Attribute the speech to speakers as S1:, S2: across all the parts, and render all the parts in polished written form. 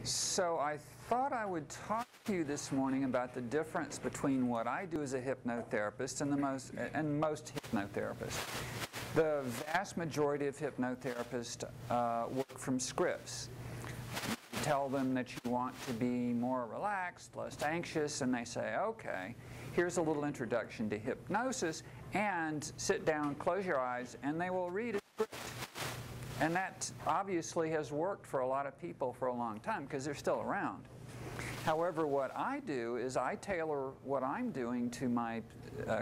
S1: So I thought I would talk to you this morning about the difference between what I do as a hypnotherapist and most hypnotherapists. The vast majority of hypnotherapists work from scripts. You tell them that you want to be more relaxed, less anxious, and they say, okay, here's a little introduction to hypnosis, and sit down, close your eyes, and they will read a script. And that obviously has worked for a lot of people for a long time because they're still around. However, what I do is I tailor what I'm doing to my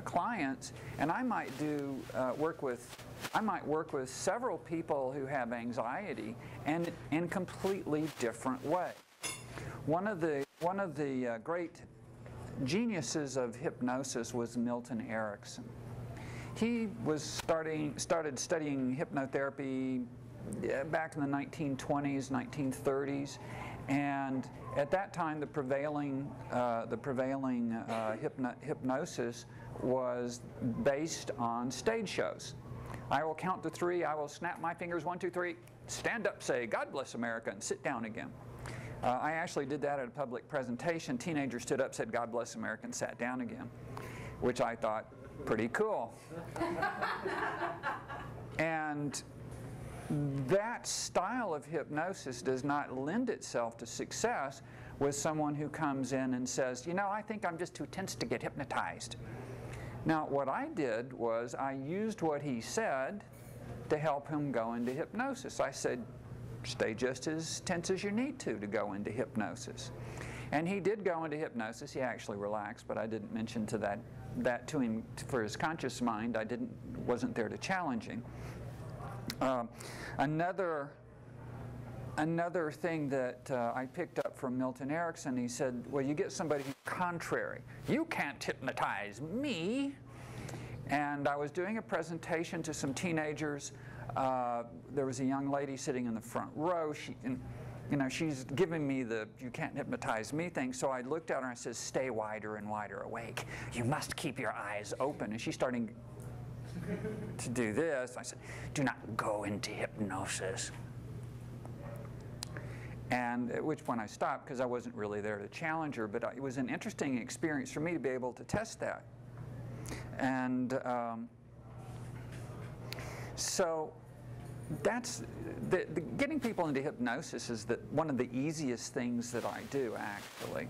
S1: clients, and I might work with several people who have anxiety, and in completely different way. One of the great geniuses of hypnosis was Milton Erickson. He started studying hypnotherapy back in the 1920s, 1930s, and at that time the prevailing hypnosis was based on stage shows. I will count to three, I will snap my fingers, 1, 2, 3, stand up, say, God bless America, and sit down again. I actually did that at a public presentation. Teenagers stood up, said, God bless America, and sat down again, which I thought, pretty cool. And that style of hypnosis does not lend itself to success with someone who comes in and says, you know, I think I'm just too tense to get hypnotized. Now, what I did was I used what he said to help him go into hypnosis. I said, stay just as tense as you need to go into hypnosis. And he did go into hypnosis. He actually relaxed, but I didn't mention that to him for his conscious mind. I wasn't there to challenge him. Another thing that I picked up from Milton Erickson, he said, well, you get somebody who's contrary. You can't hypnotize me. And I was doing a presentation to some teenagers. There was a young lady sitting in the front row. She's giving me the you can't hypnotize me thing. So I looked at her and I said, stay wider and wider awake. You must keep your eyes open. And she's starting to do this. I said, do not go into hypnosis. And at which point I stopped because I wasn't really there to challenge her, but it was an interesting experience for me to be able to test that. And so that's getting people into hypnosis is one of the easiest things that I do, actually.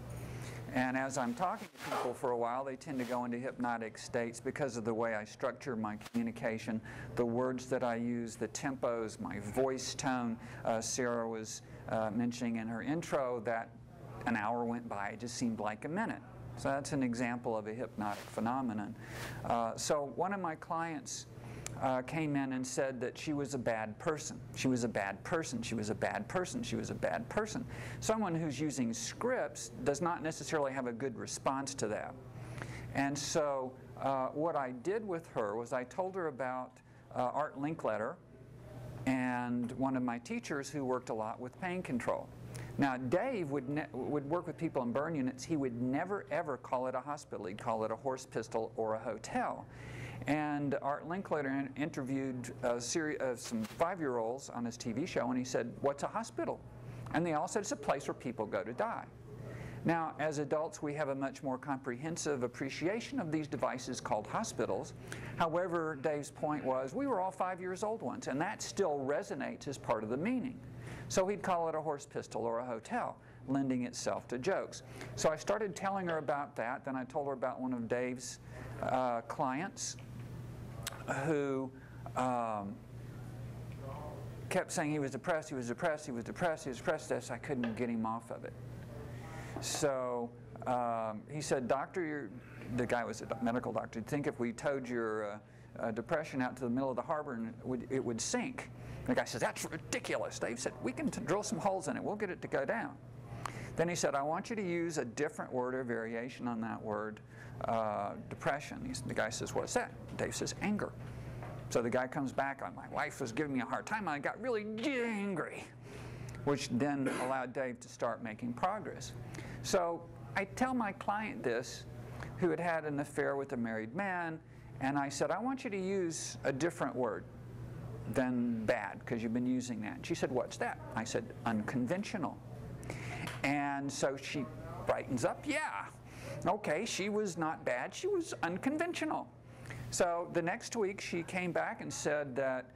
S1: And as I'm talking to people for a while, they tend to go into hypnotic states because of the way I structure my communication, the words that I use, the tempos, my voice tone. Sarah was mentioning in her intro that an hour went by, it just seemed like a minute. So that's an example of a hypnotic phenomenon. So one of my clients came in and said that she was a bad person. She was a bad person. She was a bad person. She was a bad person. Someone who's using scripts does not necessarily have a good response to that. And so what I did with her was I told her about Art Linkletter and one of my teachers who worked a lot with pain control. Now, Dave would work with people in burn units. He would never, ever call it a hospital. He'd call it a horse pistol or a hotel. And Art Linkletter interviewed a series of some 5-year-olds on his TV show, and he said, what's a hospital? And they all said, it's a place where people go to die. Now, as adults, we have a much more comprehensive appreciation of these devices called hospitals. However, Dave's point was, we were all 5 years old once, and that still resonates as part of the meaning. So he'd call it a horse pistol or a hotel, lending itself to jokes. So I started telling her about that. Then I told her about one of Dave's clients who kept saying he was depressed, he was depressed, he was depressed, he was depressed. I couldn't get him off of it. So he said, doctor, the guy was a medical doctor, you'd think if we towed your depression out to the middle of the harbor and it would sink. The guy says, that's ridiculous. Dave said, we can drill some holes in it, we'll get it to go down. Then he said, I want you to use a different word or variation on that word, depression. The guy says, what's that? Dave says, anger. So the guy comes back, my wife was giving me a hard time, and I got really angry, which then allowed Dave to start making progress. So I tell my client this, who had had an affair with a married man, and I said, I want you to use a different word than bad, because you've been using that. And she said, what's that? I said, unconventional. And so she brightens up. Yeah, okay, she was not bad. She was unconventional. So the next week she came back and said that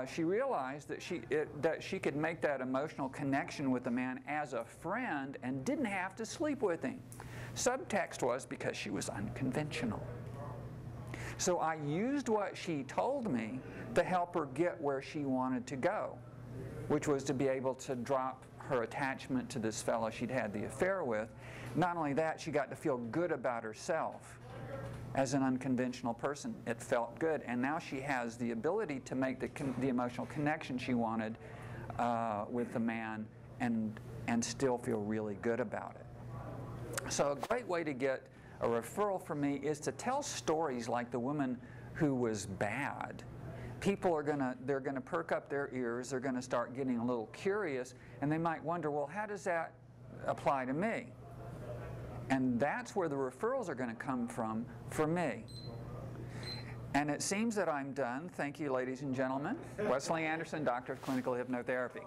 S1: she realized that she could make that emotional connection with the man as a friend and didn't have to sleep with him. Subtext was because she was unconventional. So I used what she told me to help her get where she wanted to go, which was to be able to drop her attachment to this fellow she'd had the affair with. Not only that, she got to feel good about herself as an unconventional person. It felt good, and now she has the ability to make the emotional connection she wanted with the man and still feel really good about it. So a great way to get a referral from me is to tell stories like the woman who was bad. People are they're gonna perk up their ears, they're gonna start getting a little curious, and they might wonder, well, how does that apply to me? And that's where the referrals are going to come from for me. And it seems that I'm done. Thank you, ladies and gentlemen. Wesley Anderson, Doctor of Clinical Hypnotherapy.